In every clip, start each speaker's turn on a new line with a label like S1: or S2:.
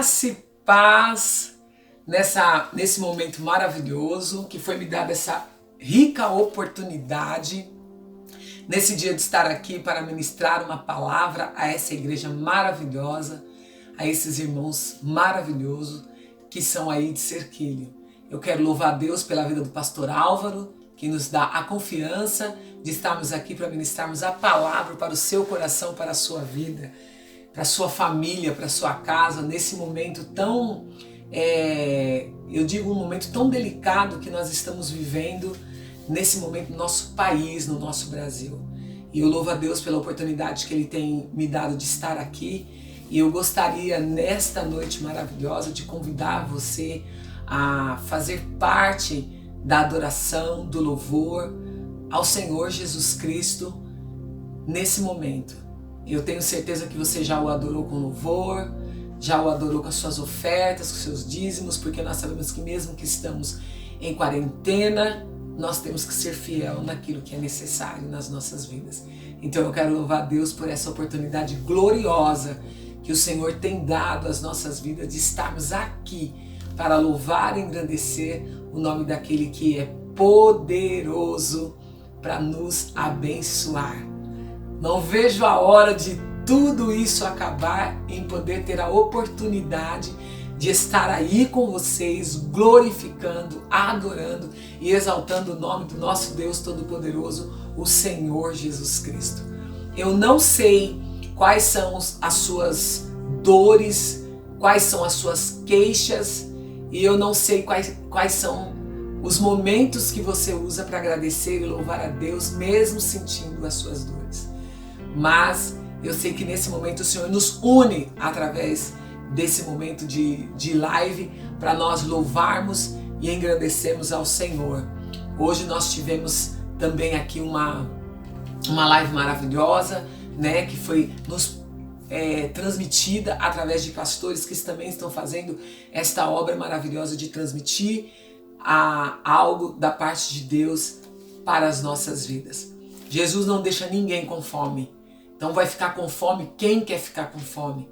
S1: Graça e paz nesse momento maravilhoso que foi me dada essa rica oportunidade nesse dia de estar aqui para ministrar uma palavra a essa igreja maravilhosa, a esses irmãos maravilhosos que são aí de Cerquilho. Eu quero louvar a Deus pela vida do pastor Álvaro, que nos dá a confiança de estarmos aqui para ministrarmos a palavra para o seu coração, para a sua vida, para a sua família, para a sua casa, nesse momento tão, eu digo um momento tão delicado que nós estamos vivendo, nesse momento no nosso país, no nosso Brasil. E eu louvo a Deus pela oportunidade que Ele tem me dado de estar aqui. E eu gostaria, nesta noite maravilhosa, de convidar você a fazer parte da adoração, do louvor ao Senhor Jesus Cristo nesse momento. Eu tenho certeza que você já o adorou com louvor, já o adorou com as suas ofertas, com os seus dízimos, porque nós sabemos que mesmo que estamos em quarentena, nós temos que ser fiel naquilo que é necessário nas nossas vidas. Então eu quero louvar a Deus por essa oportunidade gloriosa que o Senhor tem dado às nossas vidas de estarmos aqui para louvar e engrandecer o nome daquele que é poderoso para nos abençoar. Não vejo a hora de tudo isso acabar em poder ter a oportunidade de estar aí com vocês, glorificando, adorando e exaltando o nome do nosso Deus Todo-Poderoso, o Senhor Jesus Cristo. Eu não sei quais são as suas dores, quais são as suas queixas, e eu não sei quais são os momentos que você usa para agradecer e louvar a Deus, mesmo sentindo as suas dores. Mas eu sei que nesse momento o Senhor nos une através desse momento de live para nós louvarmos e engrandecermos ao Senhor. Hoje nós tivemos também aqui uma live maravilhosa, né, que foi transmitida através de pastores que também estão fazendo esta obra maravilhosa de transmitir algo da parte de Deus para as nossas vidas. Jesus não deixa ninguém com fome. Então vai ficar com fome quem quer ficar com fome.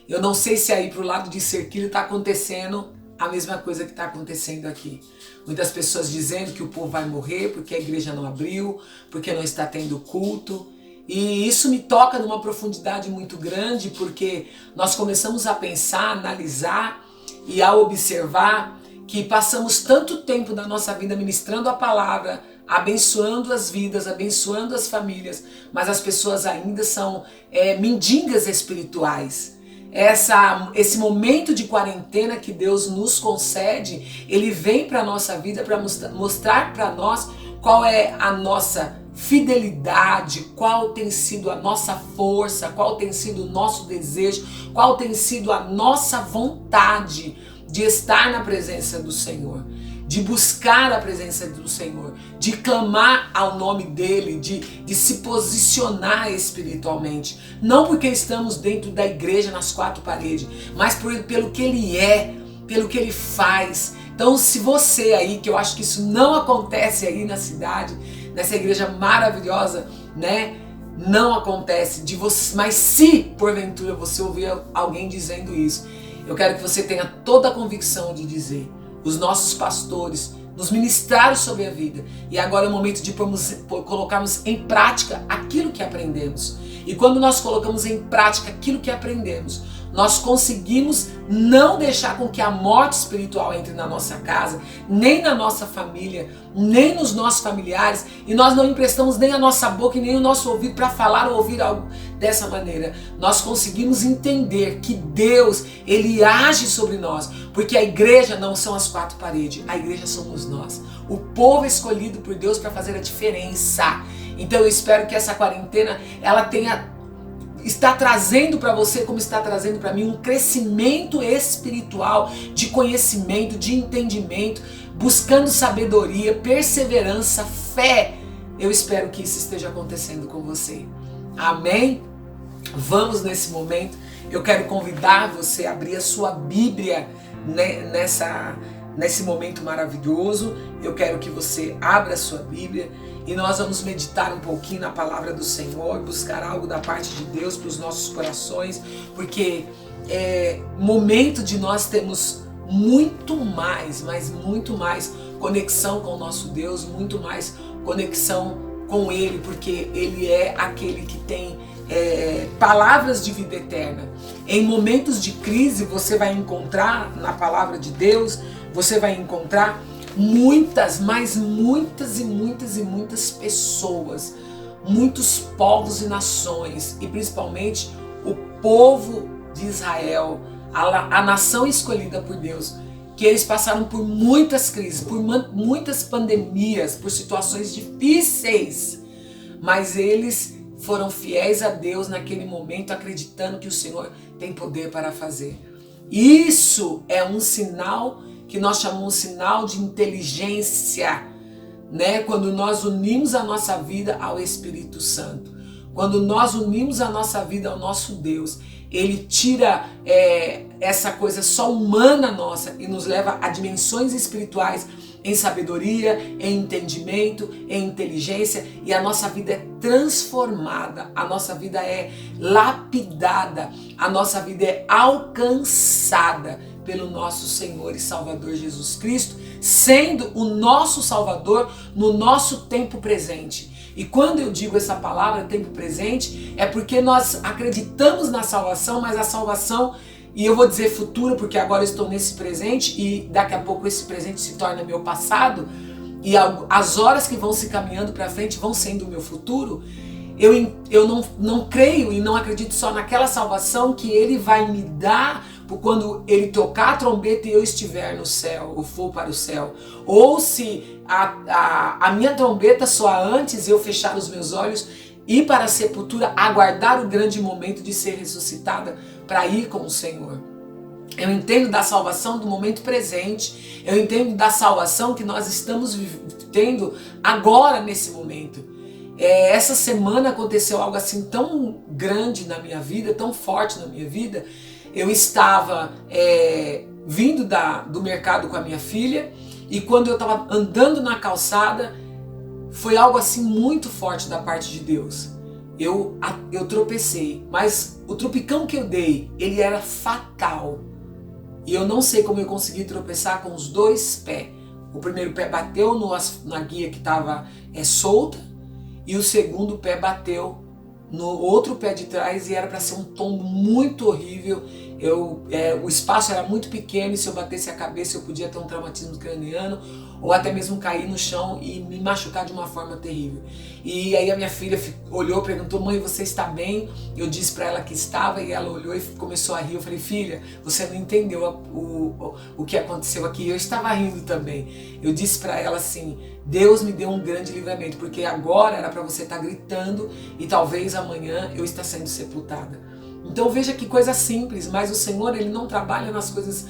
S1: Eu não sei se aí pro lado de Cerquilho está acontecendo a mesma coisa que está acontecendo aqui. Muitas pessoas dizendo que o povo vai morrer porque a igreja não abriu, porque não está tendo culto. E isso me toca numa profundidade muito grande, porque nós começamos a pensar, a analisar e a observar que passamos tanto tempo da nossa vida ministrando a palavra, abençoando as vidas, abençoando as famílias, mas as pessoas ainda são mendigas espirituais. Esse momento de quarentena que Deus nos concede, Ele vem para a nossa vida para mostrar para nós qual é a nossa fidelidade, qual tem sido a nossa força, qual tem sido o nosso desejo, qual tem sido a nossa vontade de estar na presença do Senhor, de buscar a presença do Senhor, de clamar ao nome dEle, de se posicionar espiritualmente. Não porque estamos dentro da igreja, nas quatro paredes, mas pelo que Ele é, pelo que Ele faz. Então se você aí, que eu acho que isso não acontece aí na cidade, nessa igreja maravilhosa, né? Não acontece de você, mas se porventura você ouvir alguém dizendo isso, eu quero que você tenha toda a convicção de dizer: os nossos pastores nos ministraram sobre a vida e agora é o momento de colocarmos em prática aquilo que aprendemos. E quando nós colocamos em prática aquilo que aprendemos, nós conseguimos não deixar com que a morte espiritual entre na nossa casa, nem na nossa família, nem nos nossos familiares, e nós não emprestamos nem a nossa boca e nem o nosso ouvido para falar ou ouvir algo dessa maneira. Nós conseguimos entender que Deus, Ele age sobre nós, porque a igreja não são as quatro paredes, a igreja somos nós, o povo escolhido por Deus para fazer a diferença. Então eu espero que essa quarentena ela está trazendo para você, como está trazendo para mim, um crescimento espiritual, de conhecimento, de entendimento, buscando sabedoria, perseverança, fé. Eu espero que isso esteja acontecendo com você. Amém? Vamos nesse momento. Eu quero convidar você a abrir a sua Bíblia nesse momento maravilhoso. Eu quero que você abra a sua Bíblia e nós vamos meditar um pouquinho na palavra do Senhor, buscar algo da parte de Deus para os nossos corações, porque é momento de nós termos muito mais, mas muito mais conexão com o nosso Deus, muito mais conexão com Ele, porque Ele é aquele que tem palavras de vida eterna. Em momentos de crise você vai encontrar na palavra de Deus, você vai encontrar muitas, mas muitas e muitas e muitas pessoas, muitos povos e nações, e principalmente o povo de Israel, a nação escolhida por Deus, que eles passaram por muitas crises, por muitas pandemias, por situações difíceis, mas eles foram fiéis a Deus naquele momento, acreditando que o Senhor tem poder para fazer. Isso é um sinal que nós chamamos de sinal de inteligência, né? Quando nós unimos a nossa vida ao Espírito Santo, quando nós unimos a nossa vida ao nosso Deus, Ele tira essa coisa só humana nossa e nos leva a dimensões espirituais, em sabedoria, em entendimento, em inteligência, e a nossa vida é transformada, a nossa vida é lapidada, a nossa vida é alcançada pelo nosso Senhor e Salvador Jesus Cristo, sendo o nosso Salvador no nosso tempo presente. E quando eu digo essa palavra, tempo presente, é porque nós acreditamos na salvação, mas a salvação, e eu vou dizer futura, porque agora eu estou nesse presente e daqui a pouco esse presente se torna meu passado, e as horas que vão se caminhando para frente vão sendo o meu futuro. Eu não creio e não acredito só naquela salvação que Ele vai me dar quando Ele tocar a trombeta e eu estiver no céu, ou for para o céu, ou se a minha trombeta soar antes, eu fechar os meus olhos, ir para a sepultura, aguardar o grande momento de ser ressuscitada para ir com o Senhor. Eu entendo da salvação do momento presente, eu entendo da salvação que nós estamos tendo agora nesse momento. Essa semana aconteceu algo assim tão grande na minha vida, tão forte na minha vida. Eu estava vindo do mercado com a minha filha, e quando eu estava andando na calçada, foi algo assim muito forte da parte de Deus. Eu tropecei, mas o tropicão que eu dei, ele era fatal. E eu não sei como eu consegui tropeçar com os dois pés. O primeiro pé bateu na guia que estava solta, e o segundo pé bateu no outro pé de trás, e era para ser um tombo muito horrível. O espaço era muito pequeno, e se eu batesse a cabeça eu podia ter um traumatismo craniano, ou até mesmo cair no chão e me machucar de uma forma terrível. E aí a minha filha olhou, perguntou: mãe, você está bem? Eu disse para ela que estava, e ela olhou e começou a rir. Eu falei: filha, você não entendeu o que aconteceu aqui. Eu estava rindo também. Eu disse para ela assim: Deus me deu um grande livramento, porque agora era para você estar gritando e talvez amanhã eu estar sendo sepultada. Então veja que coisa simples, mas o Senhor, Ele não trabalha nas coisas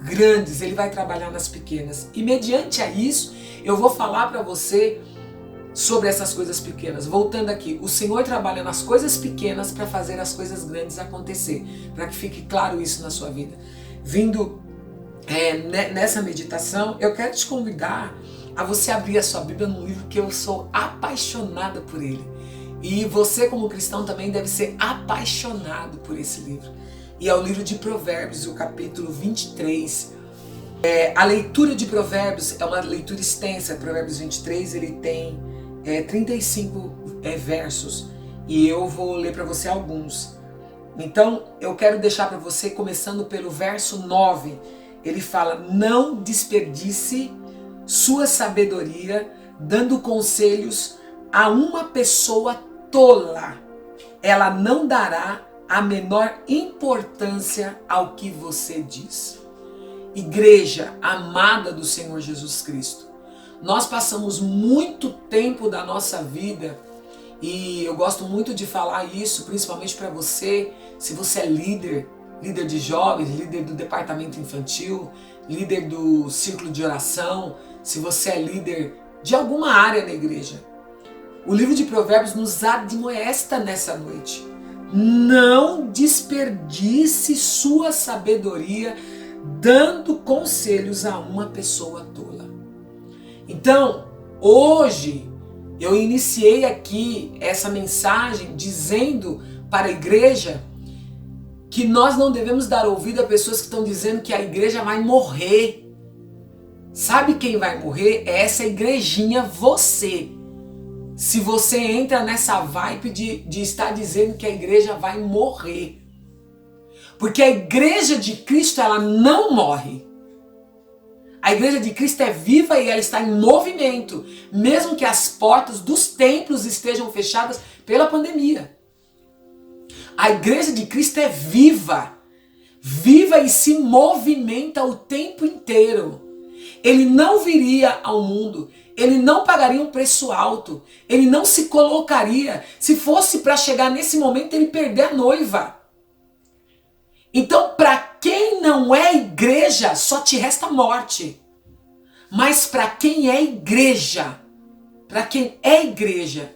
S1: grandes, Ele vai trabalhar nas pequenas. E mediante a isso, eu vou falar para você sobre essas coisas pequenas. Voltando aqui, o Senhor trabalha nas coisas pequenas para fazer as coisas grandes acontecer, para que fique claro isso na sua vida. Vindo nessa meditação, eu quero te convidar a você abrir a sua Bíblia num livro que eu sou apaixonada por ele. E você, como cristão, também deve ser apaixonado por esse livro. E é o livro de Provérbios, o capítulo 23. A leitura de Provérbios é uma leitura extensa. Provérbios 23, ele tem 35 versos. E eu vou ler para você alguns. Então, eu quero deixar para você, começando pelo verso 9. Ele fala: não desperdice sua sabedoria dando conselhos a uma pessoa tola. Ela não dará a menor importância ao que você diz. Igreja amada do Senhor Jesus Cristo, nós passamos muito tempo da nossa vida, e eu gosto muito de falar isso, principalmente para você, se você é líder de jovens, líder do departamento infantil, líder do círculo de oração, se você é líder de alguma área na igreja. O livro de Provérbios nos admoesta nessa noite: não desperdice sua sabedoria dando conselhos a uma pessoa tola. Então, hoje, Eu iniciei aqui essa mensagem dizendo para a igreja que nós não devemos dar ouvido a pessoas que estão dizendo que a igreja vai morrer. Sabe quem vai morrer? É essa igrejinha, você. Se você entra nessa vibe de estar dizendo que a igreja vai morrer. Porque a igreja de Cristo, ela não morre. A igreja de Cristo é viva e ela está em movimento, mesmo que as portas dos templos estejam fechadas pela pandemia. A igreja de Cristo é viva, viva e se movimenta o tempo inteiro. Ele não viria ao mundo, ele não pagaria um preço alto, ele não se colocaria, se fosse para chegar nesse momento ele perder a noiva. Então, para quem não é igreja, só te resta morte. Mas para quem é igreja,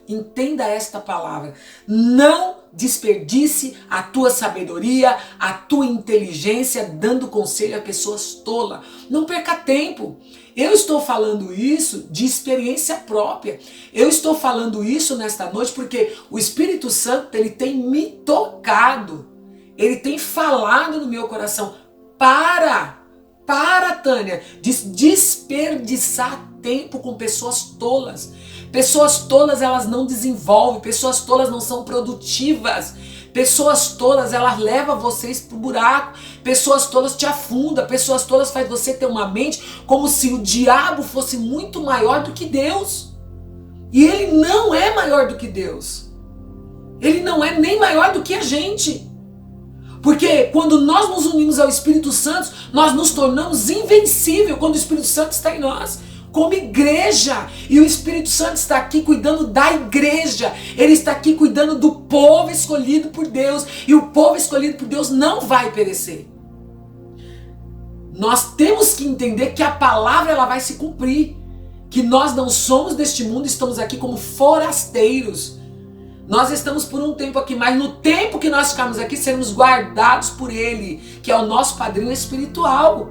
S1: entenda esta palavra. Não desperdice a tua sabedoria, a tua inteligência dando conselho a pessoas tolas. Não perca tempo. Eu estou falando isso de experiência própria. Eu estou falando isso nesta noite porque o Espírito Santo, ele tem me tocado. Ele tem falado no meu coração. Para, Tânia, de desperdiçar tempo com pessoas tolas. Pessoas tolas, elas não desenvolvem. Pessoas tolas não são produtivas. Pessoas tolas, elas levam vocês pro buraco. Pessoas tolas te afundam. Pessoas tolas faz você ter uma mente como se o diabo fosse muito maior do que Deus. E ele não é maior do que Deus. Ele não é nem maior do que a gente. Porque quando nós nos unimos ao Espírito Santo, nós nos tornamos invencíveis quando o Espírito Santo está em nós, como igreja. E o Espírito Santo está aqui cuidando da igreja. Ele está aqui cuidando do povo escolhido por Deus. E o povo escolhido por Deus não vai perecer. Nós temos que entender que a palavra ela vai se cumprir. Que nós não somos deste mundo, estamos aqui como forasteiros. Nós estamos por um tempo aqui, mas no tempo que nós ficarmos aqui, seremos guardados por Ele, que é o nosso padrinho espiritual.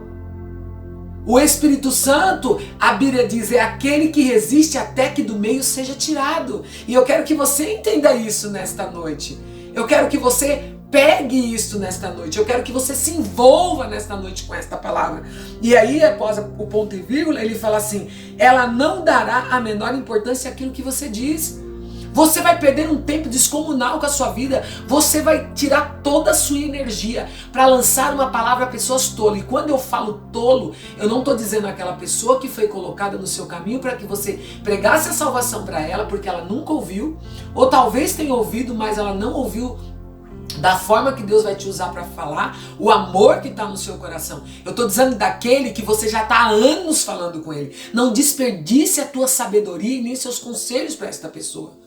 S1: O Espírito Santo, a Bíblia diz, é aquele que resiste até que do meio seja tirado. E eu quero que você entenda isso nesta noite. Eu quero que você pegue isso nesta noite. Eu quero que você se envolva nesta noite com esta palavra. E aí, após o ponto e vírgula, ele fala assim, ela não dará a menor importância àquilo que você diz. Você vai perder um tempo descomunal com a sua vida. Você vai tirar toda a sua energia para lançar uma palavra a pessoas tolas. E quando eu falo tolo, eu não estou dizendo aquela pessoa que foi colocada no seu caminho para que você pregasse a salvação para ela, porque ela nunca ouviu. Ou talvez tenha ouvido, mas ela não ouviu da forma que Deus vai te usar para falar, o amor que está no seu coração. Eu estou dizendo daquele que você já está há anos falando com ele. Não desperdice a tua sabedoria e nem seus conselhos para esta pessoa.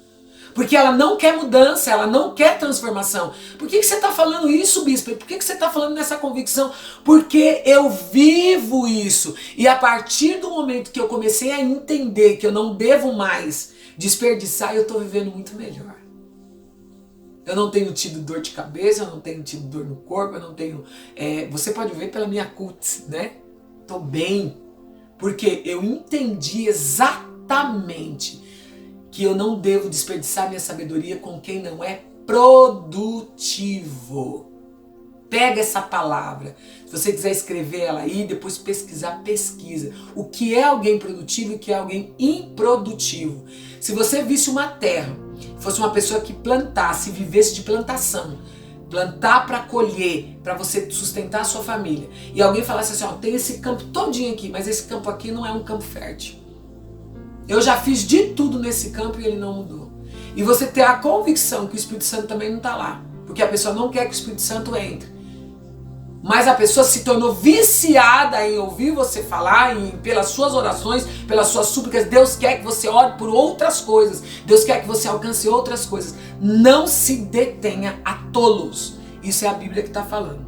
S1: Porque ela não quer mudança, ela não quer transformação. Por que você está falando isso, bispo? Por que você está falando nessa convicção? Porque eu vivo isso. E a partir do momento que eu comecei a entender que eu não devo mais desperdiçar, eu estou vivendo muito melhor. Eu não tenho tido dor de cabeça, eu não tenho tido dor no corpo, eu não tenho... você pode ver pela minha cutis, né? Estou bem. Porque eu entendi exatamente que eu não devo desperdiçar minha sabedoria com quem não é produtivo. Pega essa palavra. Se você quiser escrever ela aí, depois pesquisar, pesquisa. O que é alguém produtivo e o que é alguém improdutivo. Se você visse uma terra, fosse uma pessoa que plantasse, vivesse de plantação, plantar para colher, para você sustentar a sua família, e alguém falasse assim, ó, tem esse campo todinho aqui, mas esse campo aqui não é um campo fértil. Eu já fiz de tudo nesse campo e ele não mudou. E você ter a convicção que o Espírito Santo também não está lá. Porque a pessoa não quer que o Espírito Santo entre. Mas a pessoa se tornou viciada em ouvir você falar, pelas suas orações, pelas suas súplicas. Deus quer que você ore por outras coisas. Deus quer que você alcance outras coisas. Não se detenha a tolos. Isso é a Bíblia que está falando.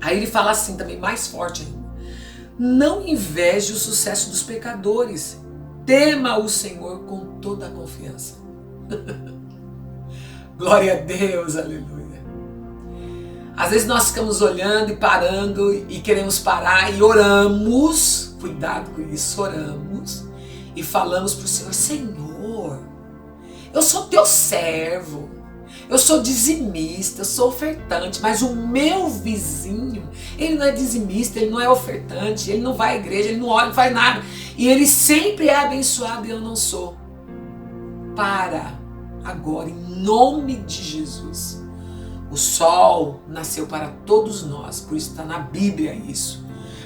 S1: Aí ele fala assim também, mais forte ainda. Não inveje o sucesso dos pecadores. Tema o Senhor com toda a confiança. Glória a Deus, aleluia. Às vezes nós ficamos olhando e parando e queremos parar e oramos, cuidado com isso, oramos e falamos para o Senhor, Senhor, Eu sou teu servo, eu sou dizimista, eu sou ofertante, mas o meu vizinho, ele não é dizimista, ele não é ofertante, ele não vai à igreja, ele não ora, não faz nada. E ele sempre é abençoado e eu não sou. Para agora, em nome de Jesus. O sol nasceu para todos nós, por isso está na Bíblia isso.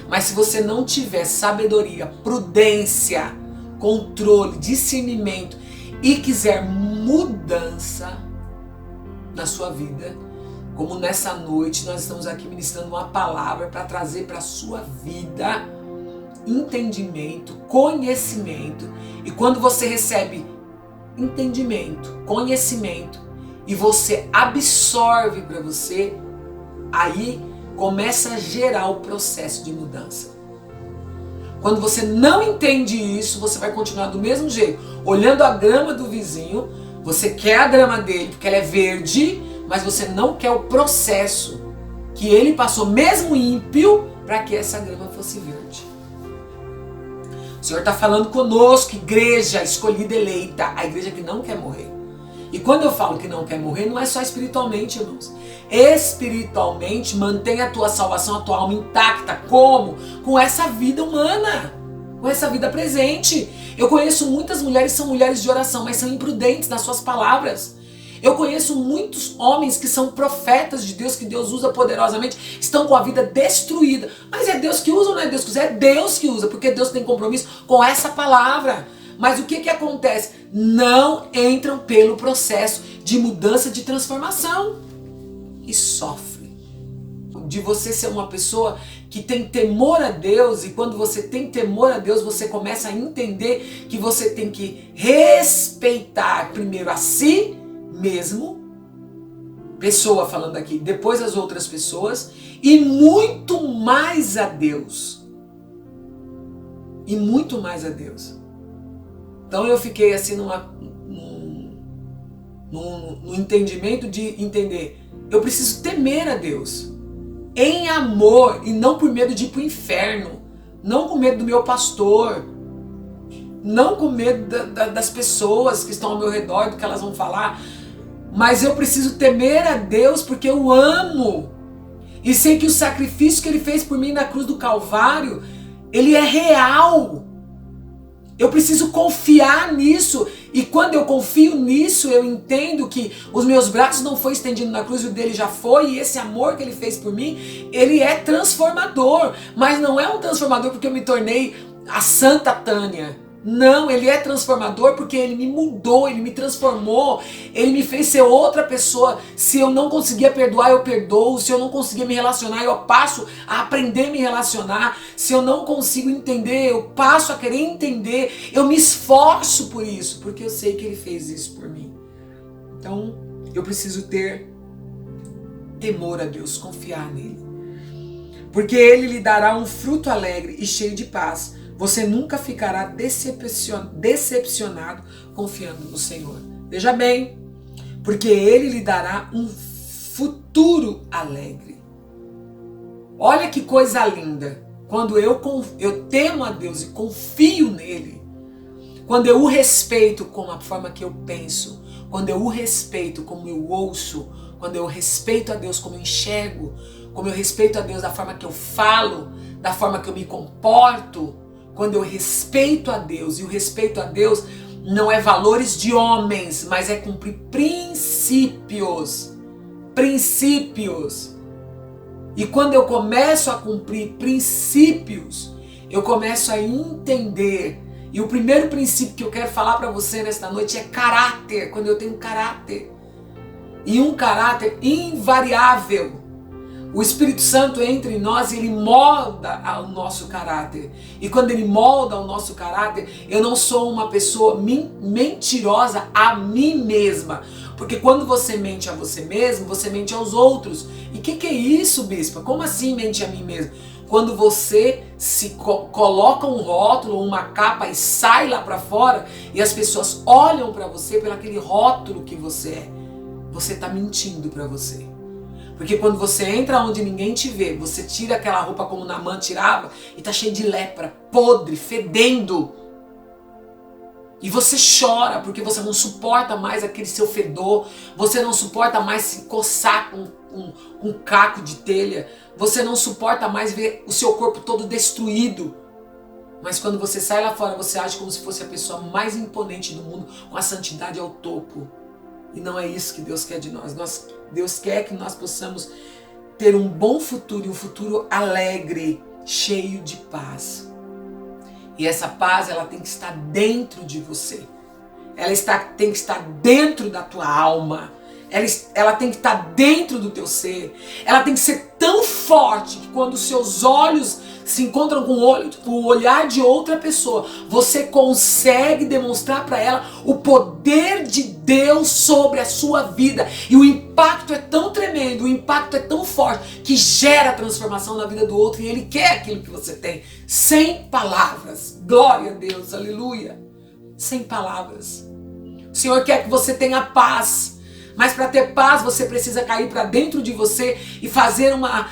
S1: Mas se você não tiver sabedoria, prudência, controle, discernimento e quiser mudança na sua vida, como nessa noite nós estamos aqui ministrando uma palavra para trazer para a sua vida entendimento, conhecimento. E quando você recebe entendimento, conhecimento e você absorve para você, aí começa a gerar o processo de mudança. Quando você não entende isso, você vai continuar do mesmo jeito, olhando a grama do vizinho. Você quer a grama dele porque ela é verde, mas você não quer o processo que ele passou, mesmo ímpio, para que essa grama fosse verde. O Senhor está falando conosco, igreja escolhida, eleita, a igreja que não quer morrer. E quando eu falo que não quer morrer, não é só espiritualmente, irmãos. Espiritualmente, mantém a tua salvação, a tua alma intacta. Como? Com essa vida humana, com essa vida presente. Eu conheço muitas mulheres que são mulheres de oração, mas são imprudentes nas suas palavras. Eu conheço muitos homens que são profetas de Deus, que Deus usa poderosamente, estão com a vida destruída. Mas é Deus que usa ou não é Deus que usa? É Deus que usa, porque Deus tem compromisso com essa palavra. Mas o que acontece? Não entram pelo processo de mudança, de transformação. E sofre. De você ser uma pessoa que tem temor a Deus, e quando você tem temor a Deus, você começa a entender que você tem que respeitar primeiro a si mesmo, pessoa falando aqui, depois as outras pessoas, e muito mais a Deus. E muito mais a Deus. Então eu fiquei assim no entendimento de entender, eu preciso temer a Deus em amor e não por medo de ir para o inferno, não com medo do meu pastor, não com medo das pessoas que estão ao meu redor, do que elas vão falar, mas eu preciso temer a Deus porque eu amo e sei que o sacrifício que Ele fez por mim na cruz do Calvário, ele é real. Eu preciso confiar nisso, e quando eu confio nisso, eu entendo que os meus braços não foram estendidos na cruz, o dele já foi, e esse amor que ele fez por mim, ele é transformador, mas não é um transformador porque eu me tornei a Santa Tânia. Não, ele é transformador porque ele me mudou, ele me transformou, ele me fez ser outra pessoa. Se eu não conseguia perdoar, eu perdoo. Se eu não conseguia me relacionar, eu passo a aprender a me relacionar. Se eu não consigo entender, eu passo a querer entender. Eu me esforço por isso, porque eu sei que ele fez isso por mim. Então, eu preciso ter temor a Deus, confiar nele. Porque ele lhe dará um fruto alegre e cheio de paz. Você nunca ficará decepcionado confiando no Senhor. Veja bem, porque Ele lhe dará um futuro alegre. Olha que coisa linda. Quando eu temo a Deus e confio nele, quando eu o respeito com a forma que eu penso, quando eu o respeito como eu ouço, quando eu respeito a Deus como eu enxergo, como eu respeito a Deus da forma que eu falo, da forma que eu me comporto, quando eu respeito a Deus, e o respeito a Deus não é valores de homens, mas é cumprir princípios. Princípios. E quando eu começo a cumprir princípios, eu começo a entender. E o primeiro princípio que eu quero falar para você nesta noite é caráter. Quando eu tenho caráter. E um caráter invariável. O Espírito Santo entra em nós e ele molda o nosso caráter. E quando ele molda o nosso caráter, eu não sou uma pessoa mentirosa a mim mesma. Porque quando você mente a você mesmo, você mente aos outros. E o que é isso, bispa? Como assim mente a mim mesmo? Quando você se coloca um rótulo, uma capa e sai lá para fora e as pessoas olham para você pelo aquele rótulo que você é, você está mentindo para você. Porque quando você entra onde ninguém te vê, você tira aquela roupa como Naamã tirava e tá cheio de lepra, podre, fedendo. E você chora porque você não suporta mais aquele seu fedor, você não suporta mais se coçar com um caco de telha, você não suporta mais ver o seu corpo todo destruído. Mas quando você sai lá fora, você age como se fosse a pessoa mais imponente do mundo, com a santidade ao topo. E não é isso que Deus quer de nós. Deus quer que nós possamos ter um bom futuro, e um futuro alegre, cheio de paz. E essa paz, ela tem que estar dentro de você. Tem que estar dentro da tua alma. Ela tem que estar dentro do teu ser. Ela tem que ser tão forte que quando os seus olhos se encontram com o olhar de outra pessoa, você consegue demonstrar para ela o poder de Deus sobre a sua vida. E o impacto é tão tremendo, o impacto é tão forte, que gera transformação na vida do outro, e ele quer aquilo que você tem. Sem palavras. Glória a Deus, aleluia. Sem palavras. O Senhor quer que você tenha paz. Mas para ter paz, você precisa cair para dentro de você e fazer uma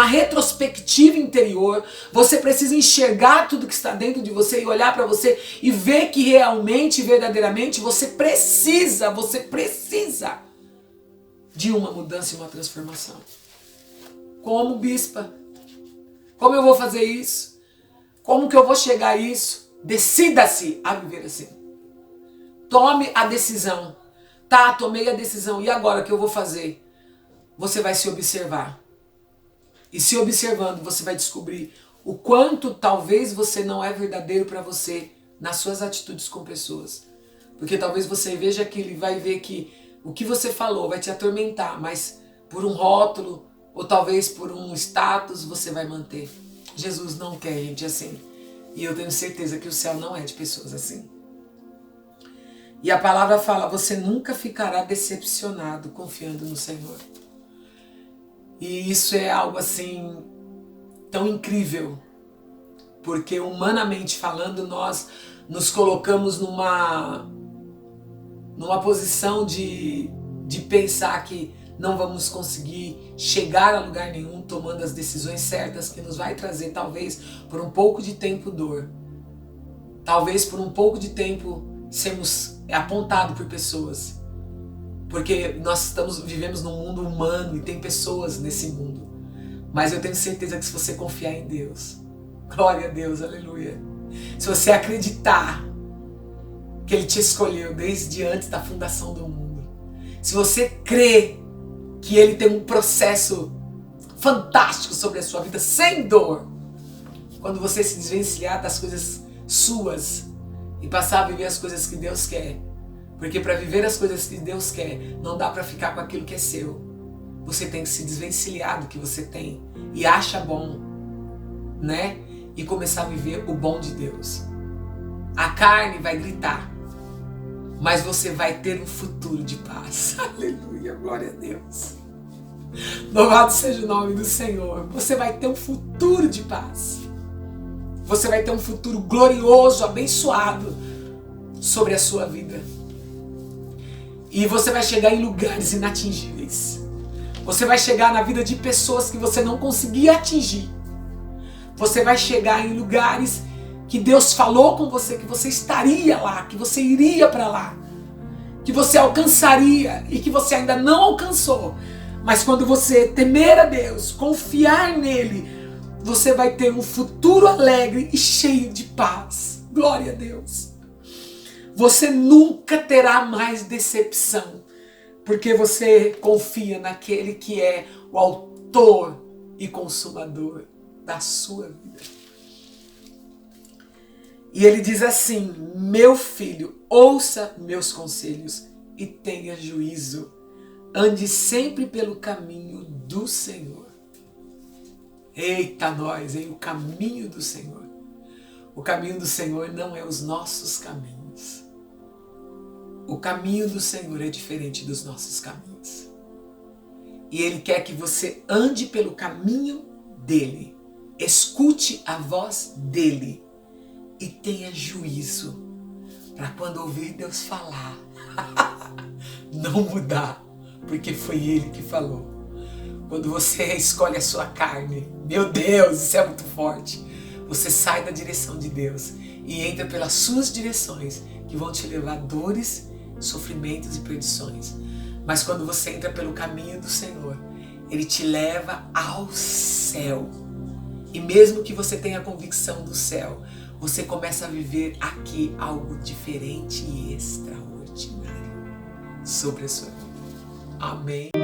S1: retrospectiva interior. Você precisa enxergar tudo que está dentro de você e olhar para você e ver que realmente, verdadeiramente, você precisa de uma mudança e uma transformação. Como bispa? Como eu vou fazer isso? Como que eu vou chegar a isso? Decida-se a viver assim. Tome a decisão. Tá, tomei a decisão. E agora o que eu vou fazer? Você vai se observar. E se observando, você vai descobrir o quanto talvez você não é verdadeiro para você nas suas atitudes com pessoas. Porque talvez você veja aquilo e vai ver que o que você falou vai te atormentar, mas por um rótulo ou talvez por um status você vai manter. Jesus não quer gente assim. E eu tenho certeza que o céu não é de pessoas assim. E a palavra fala, você nunca ficará decepcionado confiando no Senhor. E isso é algo assim tão incrível, porque humanamente falando, nós nos colocamos numa posição de pensar que não vamos conseguir chegar a lugar nenhum tomando as decisões certas, que nos vai trazer talvez por um pouco de tempo dor, talvez por um pouco de tempo sermos apontados por pessoas, porque nós vivemos num mundo humano e tem pessoas nesse mundo, mas eu tenho certeza que se você confiar em Deus, glória a Deus, aleluia, se você acreditar que Ele te escolheu desde antes da fundação do mundo, se você crê que Ele tem um processo fantástico sobre a sua vida, sem dor, quando você se desvencilhar das coisas suas e passar a viver as coisas que Deus quer. Porque para viver as coisas que Deus quer, não dá para ficar com aquilo que é seu. Você tem que se desvencilhar do que você tem e acha bom, né? E começar a viver o bom de Deus. A carne vai gritar, mas você vai ter um futuro de paz. Aleluia, glória a Deus. Louvado seja o nome do Senhor. Você vai ter um futuro de paz. Você vai ter um futuro glorioso, abençoado sobre a sua vida. E você vai chegar em lugares inatingíveis. Você vai chegar na vida de pessoas que você não conseguia atingir. Você vai chegar em lugares que Deus falou com você, que você estaria lá, que você iria para lá, que você alcançaria e que você ainda não alcançou. Mas quando você temer a Deus, confiar nele, você vai ter um futuro alegre e cheio de paz. Glória a Deus. Você nunca terá mais decepção, porque você confia naquele que é o autor e consumador da sua vida. E ele diz assim: meu filho, ouça meus conselhos e tenha juízo. Ande sempre pelo caminho do Senhor. Eita nós, hein? O caminho do Senhor. O caminho do Senhor não é os nossos caminhos. O caminho do Senhor é diferente dos nossos caminhos. E Ele quer que você ande pelo caminho dEle. Escute a voz dEle. E tenha juízo. Para quando ouvir Deus falar, não mudar. Porque foi Ele que falou. Quando você escolhe a sua carne, meu Deus, isso é muito forte. Você sai da direção de Deus e entra pelas suas direções, que vão te levar a dores, sofrimentos e perdições. Mas quando você entra pelo caminho do Senhor, Ele te leva ao céu. E mesmo que você tenha a convicção do céu, você começa a viver aqui algo diferente e extraordinário sobre a sua vida. Amém.